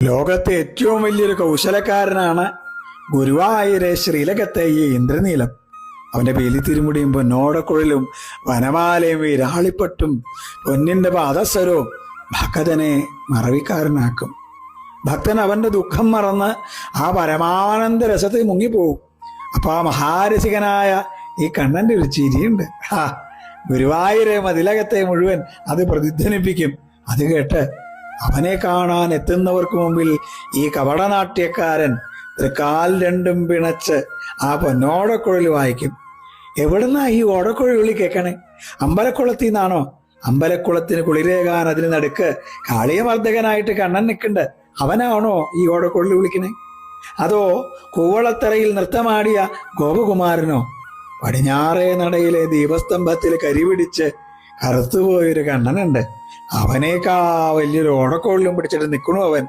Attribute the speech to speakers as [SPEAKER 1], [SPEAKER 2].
[SPEAKER 1] ലോകത്തെ ഏറ്റവും വലിയൊരു കൗശലക്കാരനാണ് ഗുരുവായൂരെ ശ്രീലകത്തെ ഈ ഇന്ദ്രനീലം. അവന്റെ വേലി തിരുമുടിയും പൊന്നോടക്കുഴലും വനമാലയും വിരാളിപ്പട്ടും പൊന്നിന്റെ പാദസരവും ഭക്തനെ മറവിക്കാരനാക്കും. ഭക്തൻ അവന്റെ ദുഃഖം മറന്ന് ആ പരമാനന്ദ രസത്തിൽ മുങ്ങിപ്പോവും. അപ്പൊ ആ മഹാരസികനായ ഈ കണ്ണന്റെ ഒരു ചിരിയുണ്ട്. ഗുരുവായൂരെ മതിലകത്തെ മുഴുവൻ അത് പ്രതിധ്വനിപ്പിക്കും. അത് കേട്ട് അവനെ കാണാൻ എത്തുന്നവർക്ക് മുമ്പിൽ ഈ കപടനാട്യക്കാരൻ തൃക്കാൽ രണ്ടും പിണച്ച് ആ പൊന്നോടക്കുഴൽ വായിക്കും. എവിടുന്നാ ഈ ഓടക്കുഴൽ വിളി കേൾക്കണേ? അമ്പലക്കുളത്തിൽ നിന്നാണോ? അമ്പലക്കുളത്തിന് കുളിരേകാൻ അതിന് നടുക്ക് കാളിയമർദ്ദകനായിട്ട് കണ്ണൻ നിൽക്കുന്നുണ്ട്. അവനാണോ ഈ ഓടക്കുഴൽ വിളിക്കണേ? അതോ കൂവളത്തറയിൽ നൃത്തമാടിയ ഗോപകുമാരനോ? പടിഞ്ഞാറേ നടയിലെ ദീപസ്തംഭത്തിൽ കരിപിടിച്ച് കറുത്തുപോയൊരു കണ്ണനുണ്ട്. അവനേക്കാ വലിയൊരു ഓടക്കുഴലും പിടിച്ചിട്ട് നിൽക്കണു അവൻ.